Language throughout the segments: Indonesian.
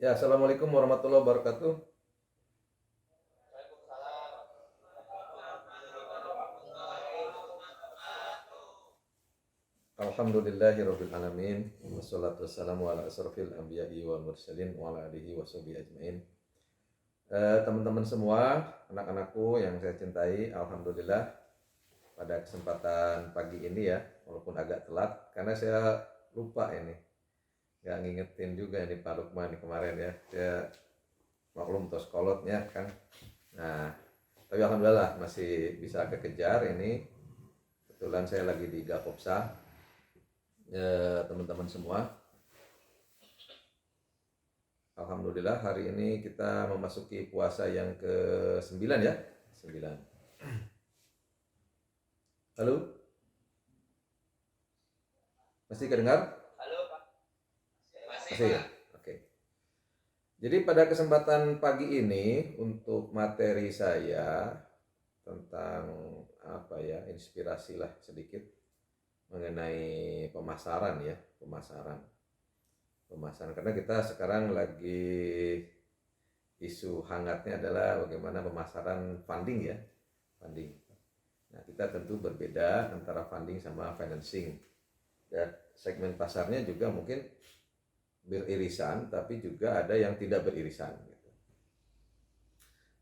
Ya, Assalamualaikum warahmatullahi wabarakatuh. Alhamdulillahirabbil alamin. Wassalatu wassalamu ala asrofil anbiya'i wal mursalin wa ala alihi washabihi ajmain. Teman-teman semua, anak-anakku yang saya cintai, alhamdulillah pada kesempatan pagi ini ya, walaupun agak telat karena saya lupa ini. Nggak ngingetin juga ini Pak Lukman kemarin ya. Saya maklum tos kolotnya kan. Nah, tapi alhamdulillah masih bisa kekejar ini. Kebetulan saya lagi di Gapopsa. Teman-teman semua, alhamdulillah hari ini kita memasuki puasa yang ke-9 ya. 9. Halo? Masih kedengar? Halo Pak. Masih ya? Oke. Jadi pada kesempatan pagi ini untuk materi saya tentang apa ya, inspirasi lah sedikit mengenai pemasaran ya, pemasaran. Pemasaran karena kita sekarang lagi isu hangatnya adalah bagaimana pemasaran funding ya, funding. Nah, kita tentu berbeda antara funding sama financing. Dan segmen pasarnya juga mungkin beririsan, tapi juga ada yang tidak beririsan.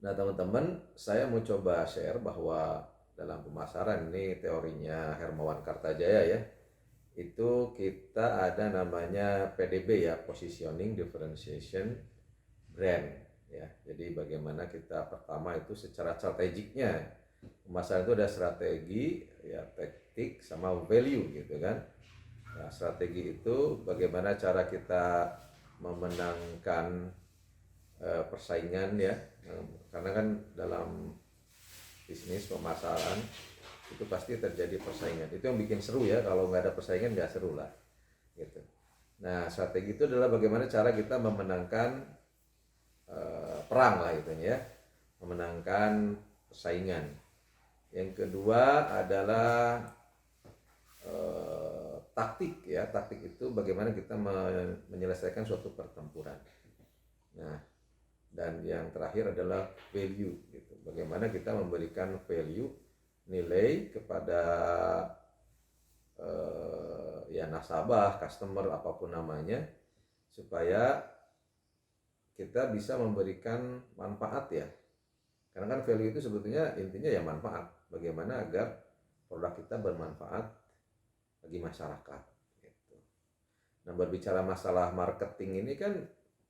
Nah, teman-teman, saya mau coba share bahwa dalam pemasaran ini teorinya Hermawan Kartajaya ya, itu kita ada namanya PDB ya, Positioning Differentiation Brand ya. Jadi bagaimana kita pertama itu secara strategiknya. Pemasaran itu ada strategi, ya taktik sama value gitu kan. Nah, strategi itu bagaimana cara kita memenangkan persaingan ya. Karena kan dalam bisnis pemasaran itu pasti terjadi persaingan. Itu yang bikin seru ya. Kalau nggak ada persaingan nggak seru lah gitu. Nah, strategi itu adalah bagaimana cara kita memenangkan perang lah itu ya, memenangkan persaingan. Yang kedua adalah taktik ya. Taktik itu bagaimana kita menyelesaikan suatu pertempuran. Nah, dan yang terakhir adalah value gitu. Bagaimana kita memberikan value, nilai kepada ya nasabah, customer apapun namanya, supaya kita bisa memberikan manfaat ya. Karena kan value itu sebetulnya intinya ya manfaat. Bagaimana agar produk kita bermanfaat bagi masyarakat. Gitu. Nah, berbicara masalah marketing ini kan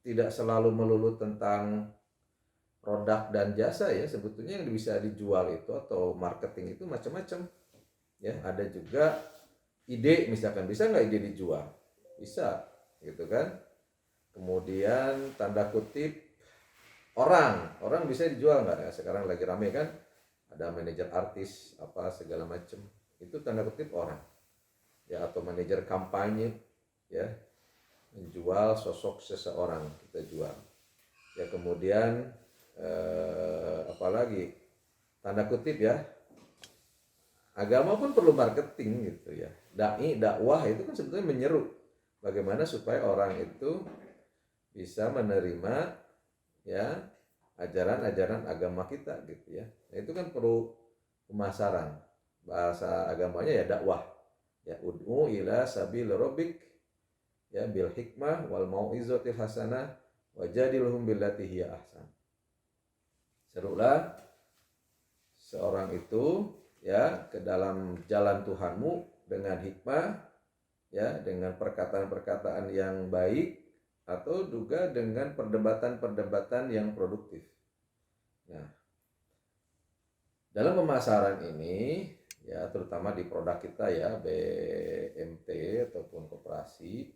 tidak selalu melulu tentang produk dan jasa ya. Sebetulnya yang bisa dijual itu atau marketing itu macam-macam. Ya, ada juga ide, misalkan bisa nggak ide dijual? Bisa, gitu kan? Kemudian tanda kutip orang bisa dijual nggak ya? Sekarang lagi rame kan, ada manajer artis apa segala macam, itu tanda kutip orang ya, atau manajer kampanye ya, menjual sosok seseorang kita jual ya. Kemudian apalagi tanda kutip ya, agama pun perlu marketing gitu ya. Dakwah itu kan sebetulnya menyeru bagaimana supaya orang itu bisa menerima ya ajaran-ajaran agama kita gitu ya. Nah, itu kan perlu pemasaran. Bahasa agamanya ya dakwah. Ya ud'u ila sabil rabbik ya bil hikmah wal mau'izatil hasanah wajadilhum billati hiya ahsan. Serulah seorang itu ya ke dalam jalan Tuhanmu dengan hikmah ya, dengan perkataan-perkataan yang baik atau juga dengan perdebatan-perdebatan yang produktif. Nah, dalam pemasaran ini ya terutama di produk kita ya BMT ataupun koperasi,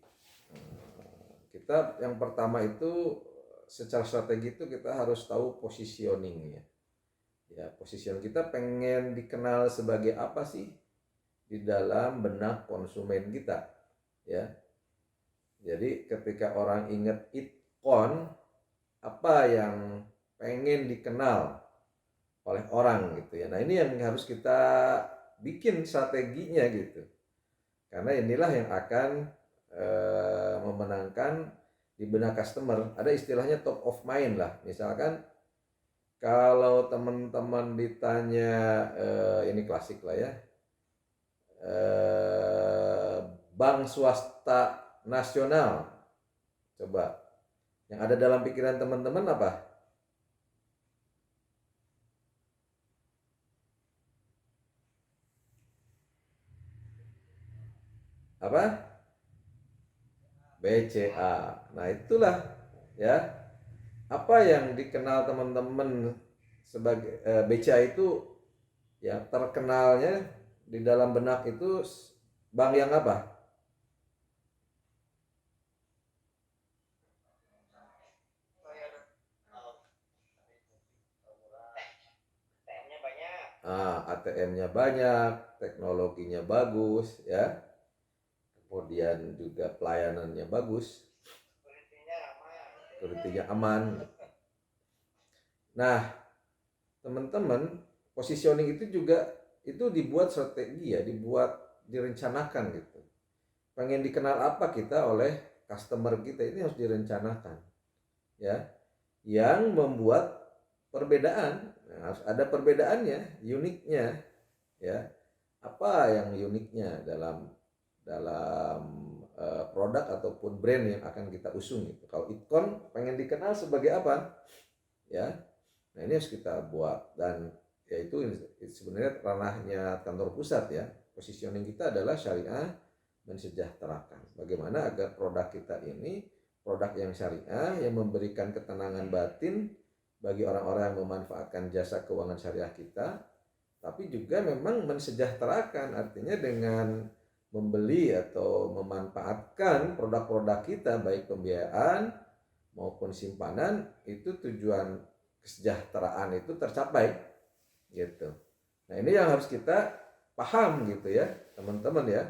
kita yang pertama itu secara strategi itu kita harus tahu positioningnya. Ya, position kita pengen dikenal sebagai apa sih di dalam benak konsumen kita ya. Jadi ketika orang ingat itkon, apa yang pengen dikenal oleh orang gitu ya. Nah, ini yang harus kita bikin strateginya gitu. Karena inilah yang akan memenangkan di benak customer, ada istilahnya top of mind lah. Misalkan kalau teman-teman ditanya, ini klasik lah ya, bank swasta nasional, coba yang ada dalam pikiran teman-teman apa? Apa? BCA. Nah, itulah ya, apa yang dikenal teman-teman sebagai BCA itu, ya terkenalnya di dalam benak itu bank yang apa? ATM-nya banyak, teknologinya bagus ya, kemudian juga pelayanannya bagus, security-nya aman. Nah, teman-teman, positioning itu juga itu dibuat strategi ya, direncanakan gitu. Pengen dikenal apa kita oleh customer kita, ini harus direncanakan ya, yang membuat perbedaan. Nah, harus ada perbedaannya, uniknya ya. Apa yang uniknya dalam produk ataupun brand yang akan kita usung gitu. Kalau Itcon pengen dikenal sebagai apa ya, nah ini harus kita buat, dan yaitu sebenarnya ranahnya kantor pusat ya. Positioning kita adalah syariah mensejahterakan. Bagaimana agar produk kita ini produk yang syariah, yang memberikan ketenangan batin bagi orang-orang yang memanfaatkan jasa keuangan syariah kita, tapi juga memang mensejahterakan, artinya dengan membeli atau memanfaatkan produk-produk kita, baik pembiayaan maupun simpanan, itu tujuan kesejahteraan itu tercapai gitu. Nah, ini yang harus kita paham gitu ya teman-teman ya,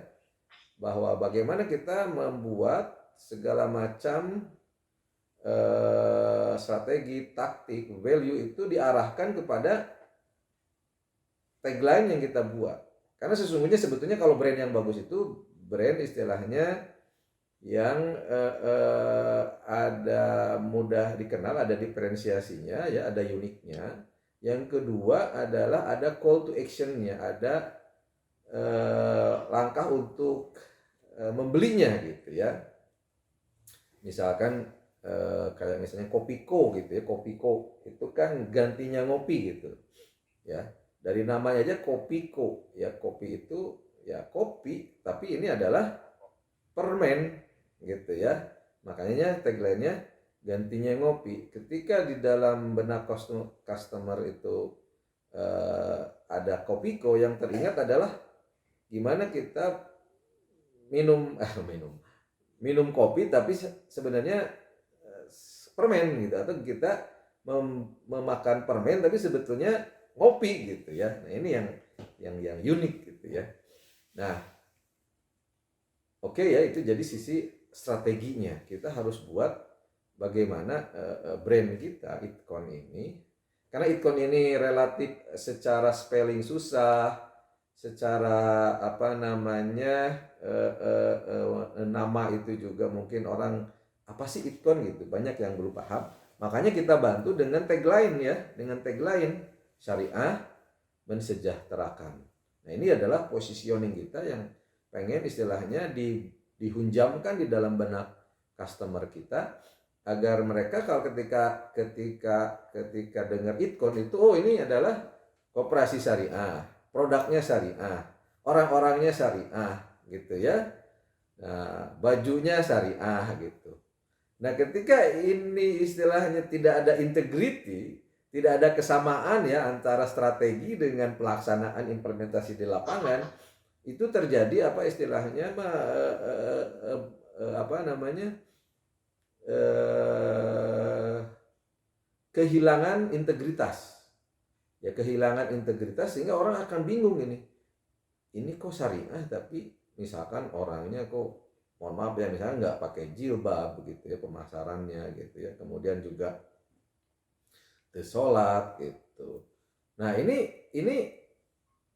bahwa bagaimana kita membuat segala macam strategi, taktik, value itu diarahkan kepada tagline yang kita buat. Karena sesungguhnya sebetulnya kalau brand yang bagus itu brand istilahnya yang ada mudah dikenal, ada diferensiasinya ya, ada uniknya. Yang kedua adalah ada call to action-nya, ada langkah untuk membelinya gitu ya. Misalkan kayak misalnya Kopiko gitu ya, Kopiko itu kan gantinya ngopi gitu ya. Dari namanya aja Kopiko ya, kopi itu ya kopi, tapi ini adalah permen gitu ya. Makanya tagline-nya gantinya ngopi. Ketika di dalam benak customer itu ada Kopiko, yang teringat adalah gimana kita minum kopi tapi sebenarnya permen gitu, atau kita memakan permen tapi sebetulnya ngopi gitu ya. Nah, ini yang unik gitu ya. Nah, oke ya, itu jadi sisi strateginya. Kita harus buat bagaimana brand kita Itcon ini, karena Itcon ini relatif secara spelling susah, secara apa namanya nama itu juga mungkin orang apa sih Itcon gitu, banyak yang belum paham. Makanya kita bantu dengan tagline ya, dengan tagline syariah mensejahterakan. Nah, ini adalah positioning kita yang pengen istilahnya dihunjamkan di dalam benak customer kita, agar mereka kalau ketika dengar Itcon itu, oh ini adalah koperasi syariah, produknya syariah, orang-orangnya syariah gitu ya. Nah, bajunya syariah gitu. Nah, ketika ini istilahnya tidak ada integrity, tidak ada kesamaan ya antara strategi dengan pelaksanaan implementasi di lapangan, itu terjadi apa istilahnya apa namanya kehilangan integritas ya, kehilangan integritas, sehingga orang akan bingung, ini kok syariah tapi misalkan orangnya kok, mohon maaf ya, misalnya nggak pakai jilbab begitu ya pemasarannya gitu ya, kemudian juga sholat gitu. Nah, ini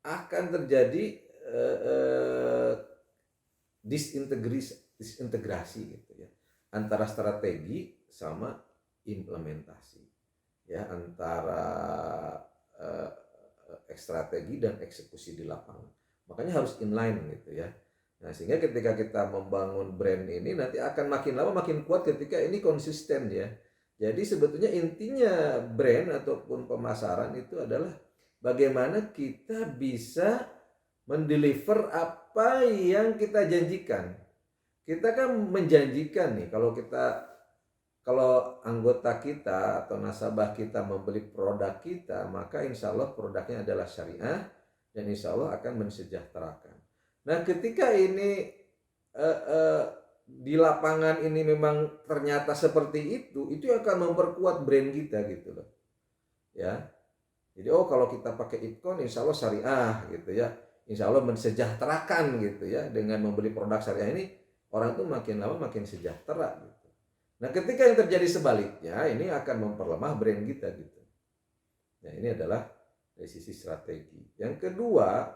akan terjadi disintegrasi gitu ya, antara strategi sama implementasi, ya, antara strategi dan eksekusi di lapangan. Makanya harus inline gitu ya. Nah, sehingga ketika kita membangun brand ini nanti akan makin lama makin kuat ketika ini konsisten ya. Jadi sebetulnya intinya brand ataupun pemasaran itu adalah bagaimana kita bisa mendeliver apa yang kita janjikan. Kita kan menjanjikan nih, kalau anggota kita atau nasabah kita membeli produk kita, maka insya Allah produknya adalah syariah dan insya Allah akan mensejahterakan. Nah, ketika ini di lapangan ini memang ternyata seperti itu akan memperkuat brand kita gitu loh, ya. Jadi kalau kita pakai Ipcon, insya Allah syariah gitu ya, insya Allah mensejahterakan gitu ya, dengan membeli produk syariah ini orang tuh makin lama makin sejahtera gitu. Nah, ketika yang terjadi sebaliknya, ini akan memperlemah brand kita gitu. Nah, ini adalah dari sisi strategi. Yang kedua,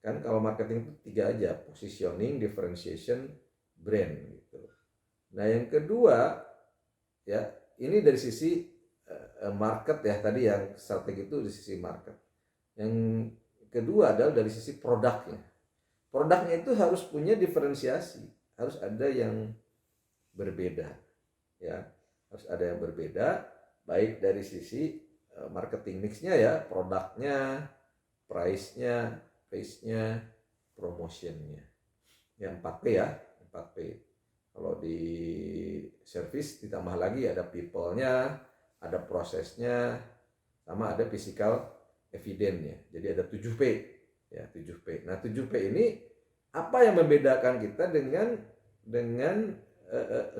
kan kalau marketing itu 3 aja, positioning, differentiation, brand gitu. Nah, yang kedua ya, ini dari sisi market ya, tadi yang strategi itu dari sisi market. Yang kedua adalah dari sisi produknya. Produknya itu harus punya diferensiasi, harus ada yang berbeda ya, harus ada yang berbeda, baik dari sisi marketing mixnya ya, produknya, price-nya, pace-nya, promotion-nya. Yang 4P ya, 4P. Kalau di service ditambah lagi ada people-nya, ada prosesnya, sama ada physical evidence-nya. Jadi ada 7P ya, 7P. Nah, 7P ini apa yang membedakan kita dengan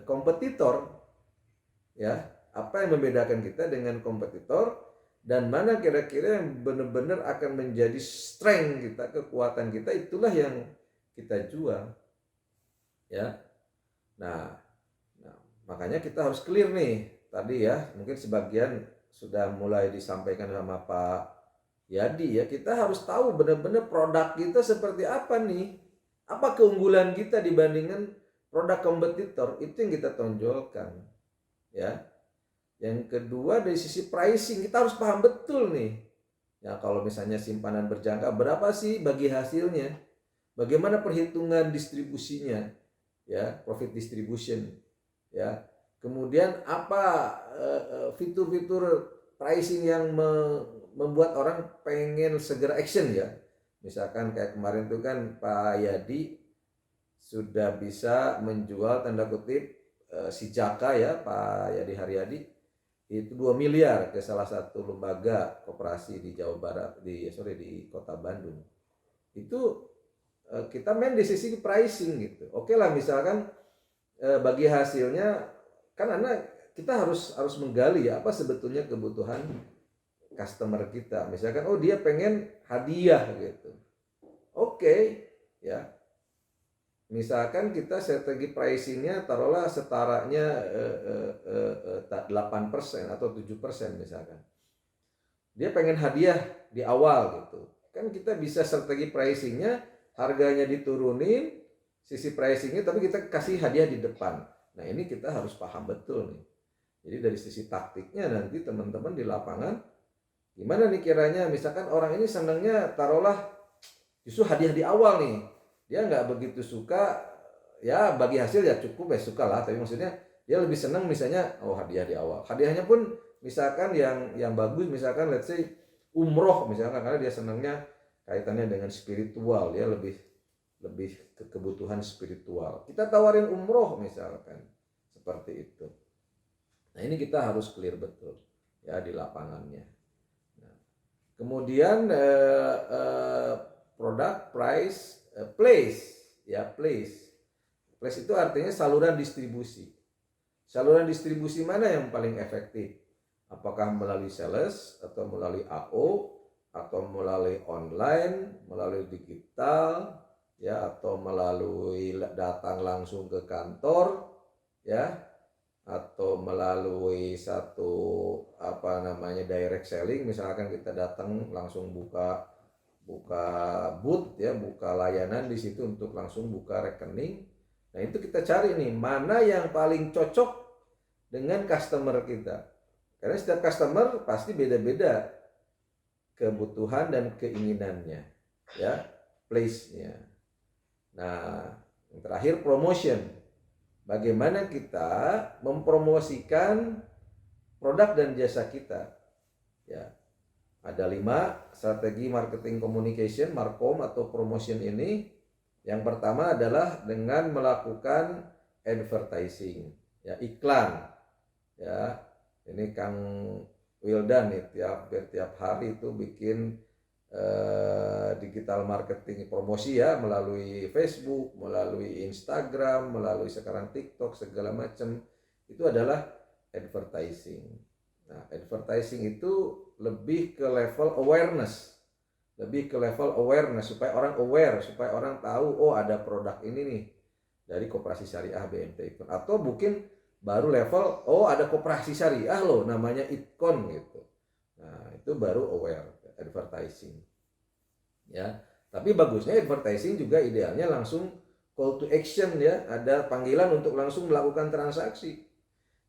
kompetitor ya? Apa yang membedakan kita dengan kompetitor dan mana kira-kira yang benar-benar akan menjadi strength kita, kekuatan kita, itulah yang kita jual ya. Nah, makanya kita harus clear nih. Tadi ya, mungkin sebagian sudah mulai disampaikan sama Pak Yadi ya, kita harus tahu benar-benar produk kita seperti apa nih. Apa keunggulan kita dibandingkan produk kompetitor, itu yang kita tonjolkan ya. Yang kedua dari sisi pricing, kita harus paham betul nih ya, kalau misalnya simpanan berjangka berapa sih bagi hasilnya, bagaimana perhitungan distribusinya ya, profit distribution ya. Kemudian apa fitur-fitur pricing yang membuat orang pengen segera action ya. Misalkan kayak kemarin itu kan Pak Yadi sudah bisa menjual tanda kutip si Jaka ya, Pak Yadi Haryadi, itu 2 miliar ke salah satu lembaga koperasi di Jawa Barat, di Kota Bandung. Itu kita main di sisi pricing gitu. Oke lah, misalkan bagi hasilnya kan kita harus menggali ya, apa sebetulnya kebutuhan customer kita. Misalkan dia pengen hadiah gitu. Oke ya. Misalkan kita strategi pricingnya taruhlah setaranya 8% atau 7% misalkan. Dia pengen hadiah di awal gitu. Kan kita bisa strategi pricingnya, harganya diturunin, sisi pricingnya, tapi kita kasih hadiah di depan. Nah, ini kita harus paham betul nih. Jadi dari sisi taktiknya nanti teman-teman di lapangan, gimana nih kiranya, misalkan orang ini senangnya taruhlah justru hadiah di awal nih. Dia nggak begitu suka, ya bagi hasil ya cukup ya suka lah, tapi maksudnya dia lebih senang misalnya hadiah di awal. Hadiahnya pun misalkan yang bagus, misalkan let's say umroh misalkan, karena dia senangnya kaitannya dengan spiritual, dia lebih ke kebutuhan spiritual. Kita tawarin umroh misalkan, seperti itu. Nah, ini kita harus clear betul ya di lapangannya. Nah, kemudian produk, price, place ya, place itu artinya saluran distribusi. Saluran distribusi mana yang paling efektif? Apakah melalui sales atau melalui AO atau melalui online, melalui digital ya, atau melalui datang langsung ke kantor ya, atau melalui satu direct selling, misalkan kita datang langsung buka booth ya, buka layanan di situ untuk langsung buka rekening, Nah itu kita cari nih, mana yang paling cocok dengan customer kita. Karena setiap customer pasti beda-beda kebutuhan dan keinginannya, ya, place-nya. Nah, yang terakhir promotion. Bagaimana kita mempromosikan produk dan jasa kita. Ya, ada 5 strategi marketing communication, MarCom atau promotion ini. Yang pertama adalah dengan melakukan advertising, ya, iklan. Ya, ini Kang Wildan nih tiap hari itu bikin digital marketing promosi ya, melalui Facebook, melalui Instagram, melalui sekarang TikTok, segala macam. Itu adalah advertising. Nah, advertising itu lebih ke level awareness. Supaya orang aware, supaya orang tahu, oh ada produk ini nih dari Koperasi Syariah BMT Itkon. Atau mungkin baru level, oh ada Koperasi Syariah loh namanya Itkon gitu. Nah, itu baru aware advertising. Ya, tapi bagusnya advertising juga idealnya langsung call to action ya, ada panggilan untuk langsung melakukan transaksi.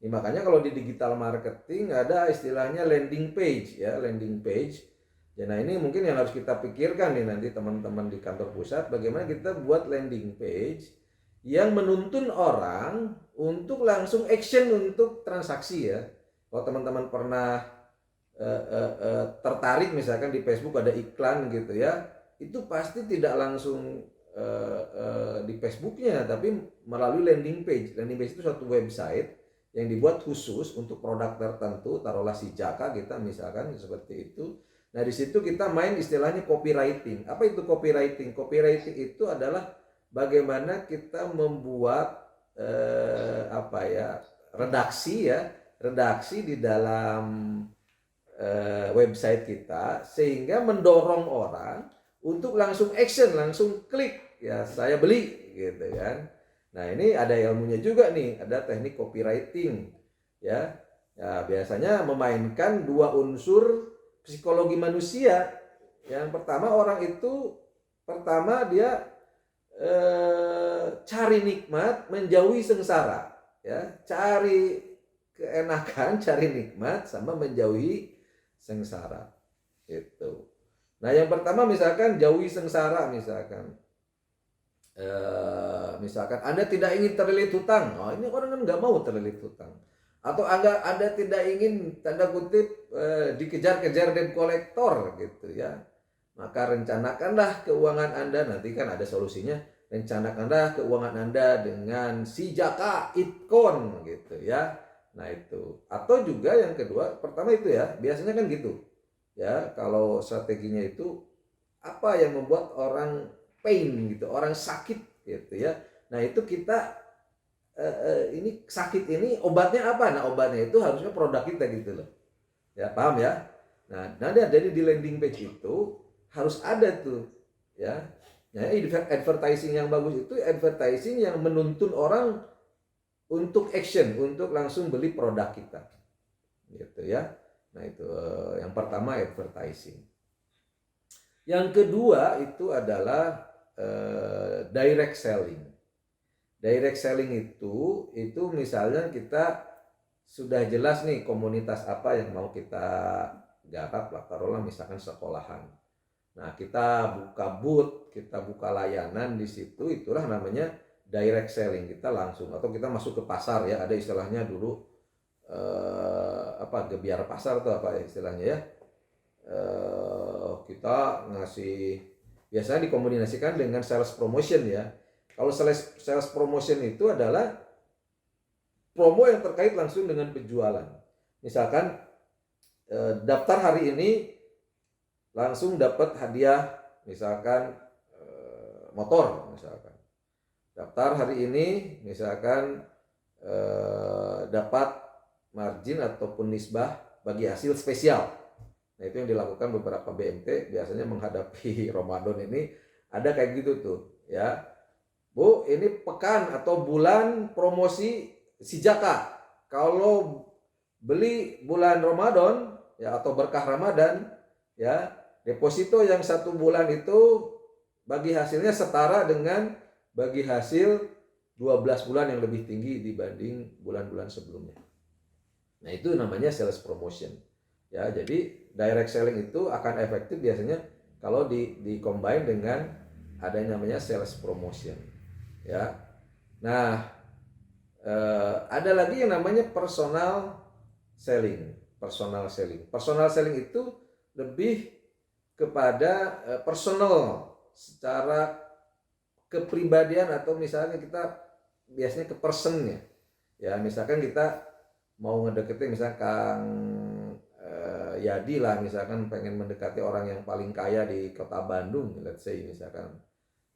Makanya kalau di digital marketing ada istilahnya landing page ya, landing page. Ya, nah ini mungkin yang harus kita pikirkan nih nanti teman-teman di kantor pusat, bagaimana kita buat landing page yang menuntun orang untuk langsung action untuk transaksi ya. Kalau teman-teman pernah tertarik misalkan di Facebook ada iklan gitu ya, itu pasti tidak langsung di Facebooknya, tapi melalui landing page. Landing page itu suatu website yang dibuat khusus untuk produk tertentu, taruhlah si Jaka kita misalkan seperti itu. Nah di situ kita main istilahnya copywriting. Apa itu copywriting? Copywriting itu adalah bagaimana kita membuat redaksi di dalam website kita sehingga mendorong orang untuk langsung action, langsung klik ya saya beli gitu kan. Nah ini ada ilmunya juga nih, ada teknik copywriting ya. Ya biasanya memainkan 2 unsur psikologi manusia. Yang pertama orang itu dia cari nikmat, menjauhi sengsara ya, cari keenakan, cari nikmat sama menjauhi sengsara itu. Nah yang pertama misalkan jauhi sengsara, misalkan Anda tidak ingin terlilit hutang. Oh, ini orang kan nggak mau terlilit hutang. Atau Anda tidak ingin tanda kutip dikejar-kejar debt kolektor gitu ya. Maka rencanakanlah keuangan Anda, nanti kan ada solusinya. Rencanakanlah keuangan Anda dengan si Jaka Itkon gitu ya. Nah itu. Atau juga yang kedua, pertama itu ya, biasanya kan gitu. Ya, kalau strateginya itu apa yang membuat orang pain gitu, orang sakit gitu ya. Nah, itu kita ini sakit ini obatnya apa? Nah, obatnya itu harusnya produk kita gitu loh. Ya, paham ya? Nah, jadi di landing page itu harus ada tuh ya. Nah, advertising yang bagus itu advertising yang menuntun orang untuk action, untuk langsung beli produk kita. Gitu ya. Nah, itu yang pertama advertising. Yang kedua itu adalah direct selling. Direct selling itu misalnya kita sudah jelas nih komunitas apa yang mau kita garap lah, taruhlah misalkan sekolahan. Nah, kita buka booth, kita buka layanan di situ, itulah namanya direct selling. Kita langsung, atau kita masuk ke pasar ya, ada istilahnya dulu gebiar pasar atau apa istilahnya ya. Kita ngasih, biasanya dikombinasikan dengan sales promotion ya. Kalau sales promotion itu adalah promo yang terkait langsung dengan penjualan. Misalkan daftar hari ini langsung dapat hadiah, misalkan motor misalkan. Daftar hari ini misalkan dapat margin ataupun nisbah bagi hasil spesial. Nah, itu yang dilakukan beberapa BMT biasanya menghadapi Ramadan ini, ada kayak gitu tuh ya. Bu, ini pekan atau bulan promosi si Jaka. Kalau beli bulan Ramadan ya atau berkah Ramadan ya, deposito yang 1 bulan itu bagi hasilnya setara dengan bagi hasil 12 bulan yang lebih tinggi dibanding bulan-bulan sebelumnya. Nah, itu namanya sales promotion. Ya, jadi direct selling itu akan efektif biasanya kalau di-combine dengan ada yang namanya sales promotion. Ya. Nah, ada lagi yang namanya personal selling. Personal selling. Personal selling itu lebih kepada personal secara kepribadian, atau misalnya kita biasanya ke personnya. Ya, misalkan kita mau ngedeketin misalkan Kang Yadi lah, misalkan pengen mendekati orang yang paling kaya di kota Bandung, let's say misalkan.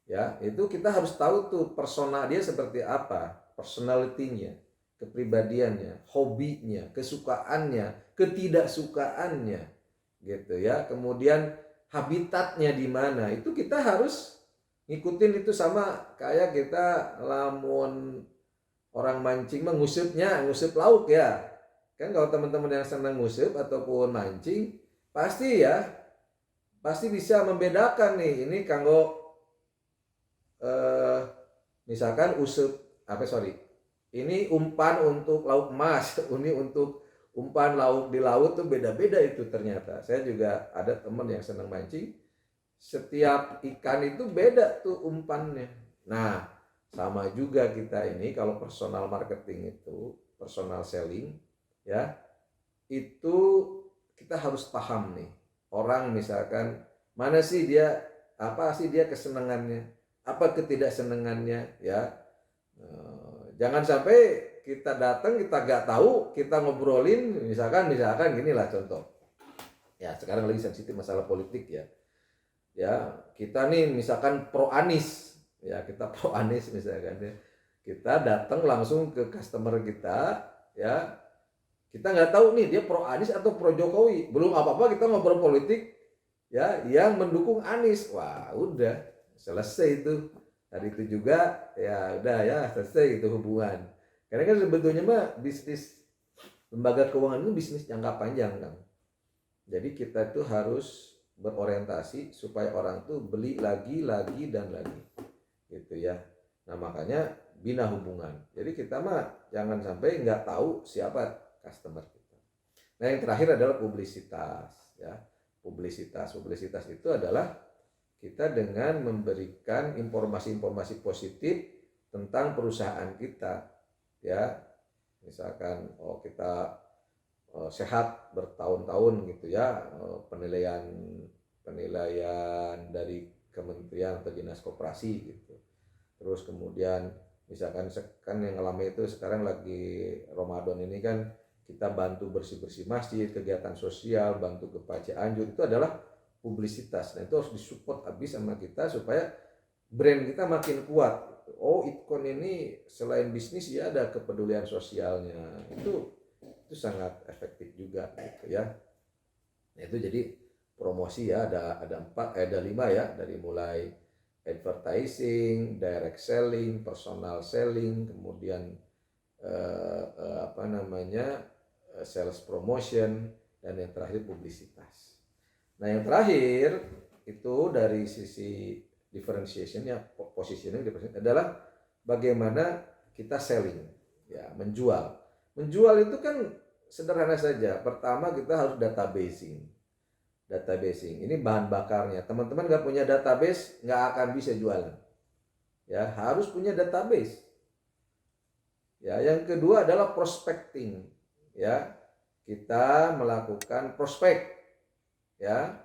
Ya, itu kita harus tahu tuh persona dia seperti apa, personality-nya, kepribadiannya, hobinya, kesukaannya, ketidaksukaannya, gitu ya. Kemudian habitatnya di mana, itu kita harus ngikutin itu. Sama kayak kita lamun orang mancing mengusupnya, ngusip lauk ya. Kan kalau teman-teman yang senang ngusip ataupun mancing, pasti ya, pasti bisa membedakan nih, ini kanggo misalkan ini umpan untuk lauk emas, ini untuk umpan lauk di laut tuh beda-beda itu ternyata. Saya juga ada teman yang senang mancing, setiap ikan itu beda tuh umpannya. Nah, sama juga kita ini kalau personal marketing itu, personal selling ya, itu kita harus paham nih, orang misalkan mana sih dia, apa sih dia kesenangannya, apa ketidaksenangannya ya. Jangan sampai kita datang kita gak tahu, kita ngobrolin misalkan gini lah contoh. Ya, sekarang lagi sensitif masalah politik ya. Ya, kita nih misalkan pro Anies, ya kita pro Anies misalkan ya. Kita datang langsung ke customer kita, ya. Kita nggak tahu nih dia pro Anies atau pro Jokowi. Belum apa-apa kita ngobrol politik ya yang mendukung Anies. Wah, udah selesai itu. Hari itu juga ya udah ya selesai itu hubungan. Karena kan sebetulnya mah bisnis lembaga keuangan itu bisnis jangka panjang kan. Jadi kita itu harus berorientasi supaya orang tuh beli lagi dan lagi gitu ya. Nah, makanya bina hubungan. Jadi kita mah jangan sampai nggak tahu siapa customer kita. Nah, yang terakhir adalah publisitas ya. Publisitas itu adalah kita dengan memberikan informasi-informasi positif tentang perusahaan kita ya. Misalkan kita sehat bertahun-tahun gitu ya, penilaian dari kementerian atau dinas koperasi gitu. Terus kemudian misalkan kan yang ngalami itu sekarang lagi Ramadan ini kan, kita bantu bersih-bersih masjid, kegiatan sosial, bantu ke Cianjur, itu adalah publisitas. Nah, itu harus disupport habis sama kita supaya brand kita makin kuat. Oh, Itcon ini selain bisnis ya ada kepedulian sosialnya. Itu sangat efektif juga gitu ya. Nah, itu jadi promosi ya, ada 5 ya, dari mulai advertising, direct selling, personal selling, kemudian sales promotion, dan yang terakhir publisitas. Nah, yang terakhir itu dari sisi differentiation ya, positioning adalah bagaimana kita selling ya, menjual. Menjual itu kan sederhana saja. Pertama kita harus databasing. Ini bahan bakarnya. Teman-teman nggak punya database nggak akan bisa jualan. Ya, harus punya database. Ya, yang kedua adalah prospecting. Ya, kita melakukan prospek. Ya,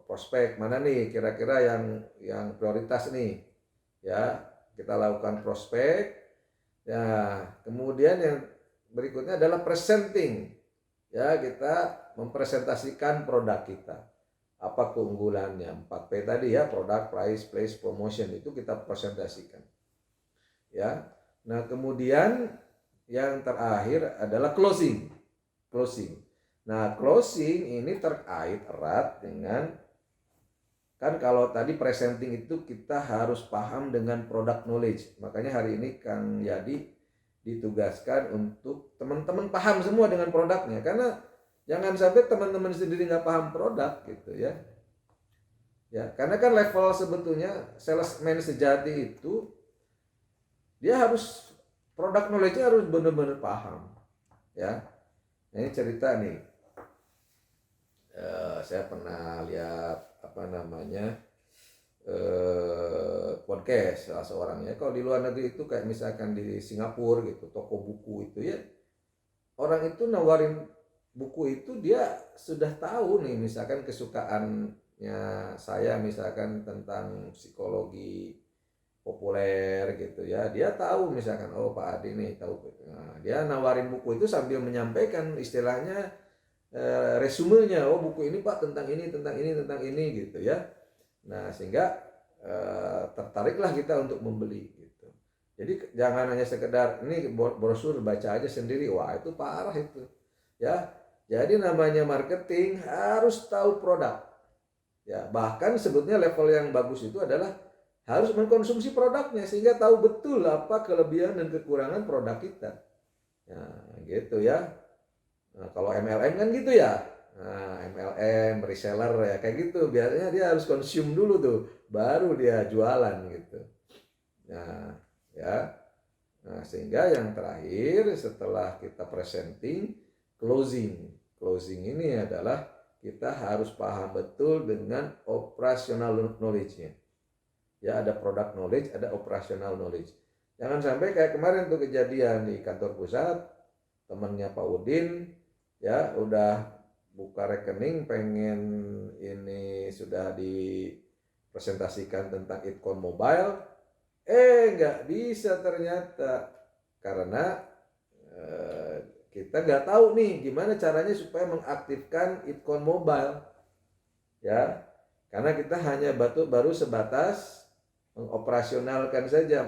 prospek mana nih kira-kira yang prioritas nih. Ya, kita lakukan prospek. Ya, kemudian yang berikutnya adalah presenting. Ya, kita mempresentasikan produk kita. Apa keunggulannya? 4P tadi ya, produk, price, place, promotion, itu kita presentasikan. Ya. Nah, kemudian yang terakhir adalah closing. Nah, closing ini terkait erat dengan, kan kalau tadi presenting itu kita harus paham dengan product knowledge. Makanya hari ini Kang Yadi ditugaskan untuk teman-teman paham semua dengan produknya, karena jangan sampai teman-teman sendiri nggak paham produk gitu ya. Ya, karena kan level sebetulnya salesman sejati itu Dia harus produk knowledge-nya harus benar-benar paham, ya. Nah, ini cerita nih, saya pernah lihat apa namanya podcast salah seorang ya. Kalau di luar negeri itu kayak misalkan di Singapura gitu, toko buku itu ya, orang itu nawarin buku itu dia sudah tahu nih, misalkan kesukaannya saya misalkan tentang psikologi populer gitu ya, dia tahu misalkan oh Pak Adi nih tahu, nah, dia nawarin buku itu sambil menyampaikan istilahnya resumenya, oh buku ini Pak tentang ini tentang ini tentang ini gitu ya. Nah sehingga tertariklah kita untuk membeli gitu. Jadi jangan hanya sekedar ini brosur baca aja sendiri, wah itu parah itu ya. Jadi namanya marketing harus tahu produk ya, bahkan sebetulnya level yang bagus itu adalah harus mengkonsumsi produknya sehingga tahu betul apa kelebihan dan kekurangan produk kita. Nah, gitu ya. Nah, kalau MLM kan gitu ya. Nah, MLM, reseller ya kayak gitu. Biasanya dia harus konsum dulu tuh, baru dia jualan gitu. Nah, ya. Nah, sehingga yang terakhir setelah kita presenting, closing. Closing ini adalah kita harus paham betul dengan operational knowledge-nya. Ya, ada product knowledge, ada operational knowledge. Jangan sampai kayak kemarin tuh kejadian di kantor pusat, temannya Pak Udin ya udah buka rekening pengen ini sudah dipresentasikan tentang Itcon Mobile, nggak bisa ternyata karena kita nggak tahu nih gimana caranya supaya mengaktifkan Itcon Mobile ya, karena kita hanya baru sebatas mengoperasionalkan saja,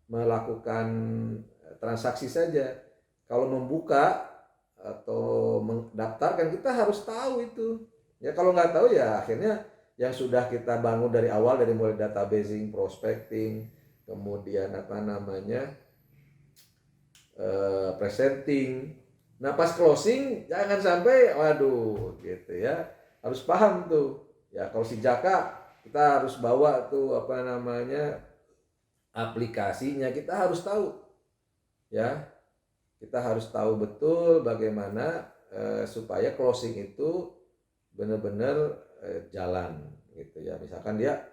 melakukan transaksi saja. Kalau membuka atau mendaftarkan kita harus tahu itu. Ya kalau nggak tahu ya akhirnya yang sudah kita bangun dari awal, dari mulai databasing, prospecting, kemudian apa namanya presenting. Nah pas closing jangan sampai waduh gitu ya. Harus paham tuh. Ya kalau si Jaka kita harus bawa tuh apa namanya aplikasinya, kita harus tahu ya, kita harus tahu betul bagaimana supaya closing itu benar-benar jalan gitu ya. Misalkan dia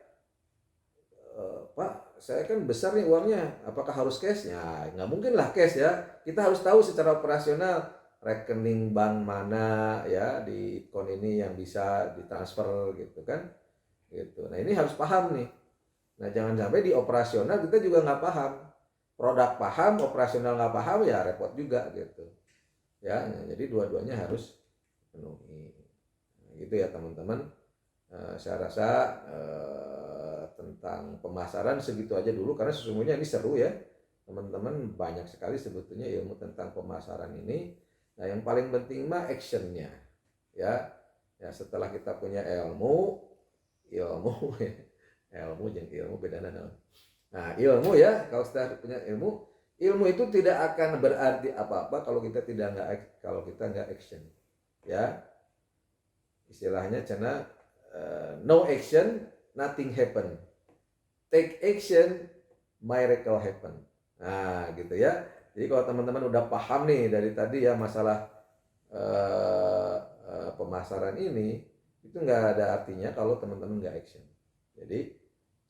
Pak saya kan besar nih uangnya, apakah harus cash? Ya nggak mungkin lah cash ya, kita harus tahu secara operasional rekening bank mana ya di Itcon ini yang bisa ditransfer gitu kan gitu. Nah ini harus paham nih. Nah jangan sampai di operasional kita juga nggak paham, produk paham, operasional nggak paham ya repot juga gitu ya. Nah, jadi dua-duanya harus penuhi. Nah, gitu ya teman-teman. Saya rasa tentang pemasaran segitu aja dulu karena sesungguhnya ini seru ya teman-teman, banyak sekali sebetulnya ilmu tentang pemasaran ini. Nah yang paling penting mah actionnya ya. Ya setelah kita punya ilmu ya, ilmu jangan ilmu beda naon. Nah ilmu ya, kalau kita punya ilmu itu tidak akan berarti apa-apa kalau kita nggak action ya. Istilahnya cina no action nothing happen, take action miracle happen. Nah gitu ya. Jadi kalau teman-teman udah paham nih dari tadi ya masalah pemasaran ini, itu nggak ada artinya kalau teman-teman nggak action. Jadi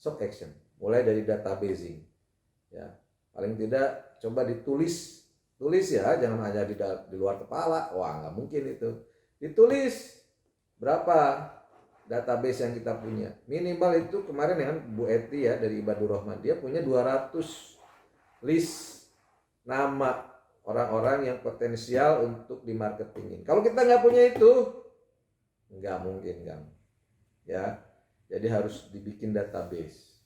sok action, mulai dari databasing ya, paling tidak coba tulis ya, jangan hanya di luar kepala, wah nggak mungkin itu. Ditulis berapa database yang kita punya, minimal itu kemarin dengan Bu Eti ya dari Ibadur Rahman, dia punya 200 list nama orang-orang yang potensial untuk dimarketingin. Kalau kita nggak punya itu nggak mungkin kan ya. Jadi harus dibikin database.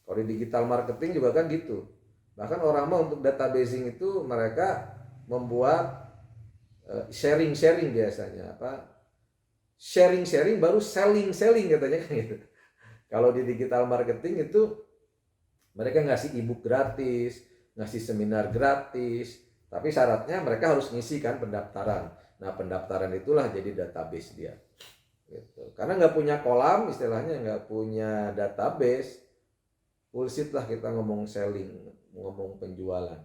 Kalau di digital marketing juga kan gitu. Bahkan orang mau untuk databasing itu mereka membuat sharing biasanya apa? Sharing baru selling katanya kan gitu. Kalau di digital marketing itu mereka ngasih ebook gratis, ngasih seminar gratis, tapi syaratnya mereka harus ngisi kan pendaftaran. Nah pendaftaran itulah jadi database dia. Gitu. Karena nggak punya kolam, istilahnya nggak punya database, bullshit lah kita ngomong selling, ngomong penjualan.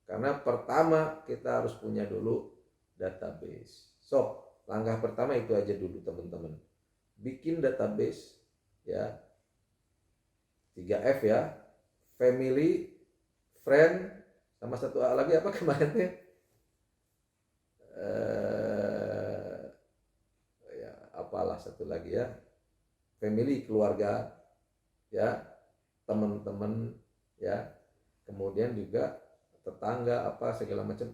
Karena pertama kita harus punya dulu database. So, langkah pertama itu aja dulu teman-teman. Bikin database ya. 3F ya. Family, friend, sama satu lagi apa kemarinnya? Ya, apalah satu lagi ya. Family, keluarga ya, teman-teman ya, kemudian juga tetangga apa segala macam,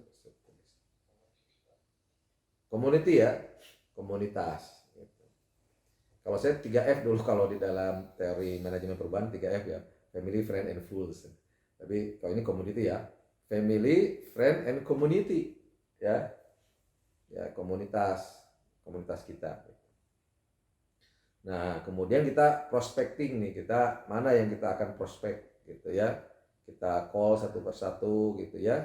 community ya, komunitas gitu. Kalau saya 3F dulu kalau di dalam teori manajemen perubahan, 3F ya, family, friend, and fools. Tapi kalau ini community ya, family, friend, and community ya, ya komunitas kita. Nah, kemudian kita prospecting nih, kita mana yang kita akan prospek gitu ya. Kita call satu persatu gitu ya.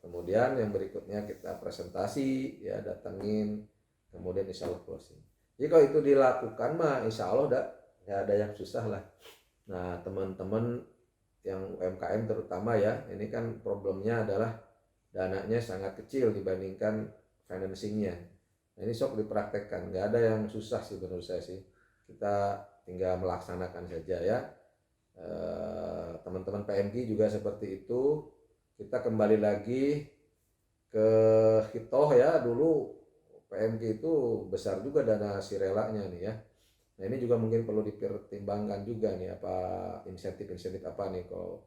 Kemudian yang berikutnya kita presentasi ya, datengin, kemudian insya Allah closing. Jadi kalau itu dilakukan mah insya Allah nggak ada yang susah lah. Nah, teman-teman yang UMKM terutama ya, ini kan problemnya adalah dananya sangat kecil dibandingkan financingnya. Nah, ini sok dipraktekkan, nggak ada yang susah sih menurut saya sih. Kita tinggal melaksanakan saja ya. Teman-teman PMG juga seperti itu. Kita kembali lagi ke hitoh ya, dulu PMG itu besar juga dana sirelanya nih ya. Nah, ini juga mungkin perlu dipertimbangkan juga nih, apa insentif apa nih kalau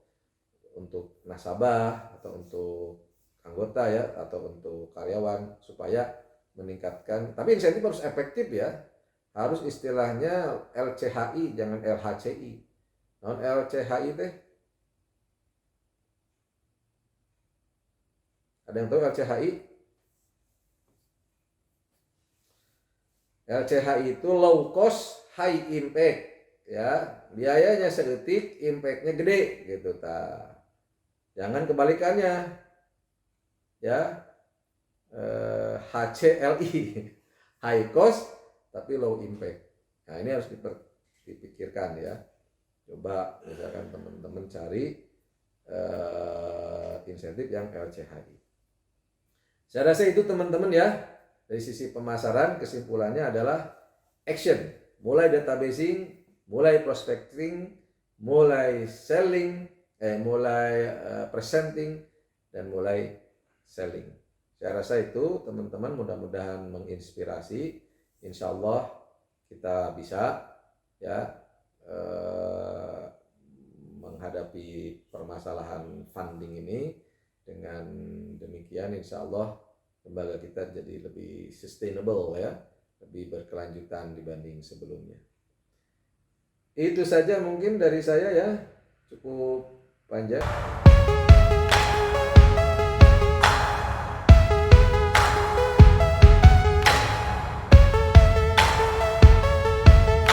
untuk nasabah atau untuk anggota ya, atau untuk karyawan supaya meningkatkan. Tapi insentif harus efektif ya, harus istilahnya LCHI, jangan LHCI. Non LCHI teh, ada yang tahu LCHI? LCHI itu low cost high impact ya, biayanya sedetik, impactnya gede gitu ta. Jangan kebalikannya ya, HCLI, high cost tapi low impact. Nah, ini harus dipikirkan ya. Coba misalkan teman-teman cari insentif yang LCHI. Saya rasa itu teman-teman ya. Dari sisi pemasaran, kesimpulannya adalah action. Mulai databasing, mulai prospecting, mulai selling, mulai presenting, dan mulai selling. Saya rasa itu teman-teman mudah-mudahan menginspirasi. Insya Allah kita bisa ya menghadapi permasalahan funding ini. Dengan demikian insya Allah lembaga kita jadi lebih sustainable ya, lebih berkelanjutan dibanding sebelumnya. Itu saja mungkin dari saya ya, cukup panjang.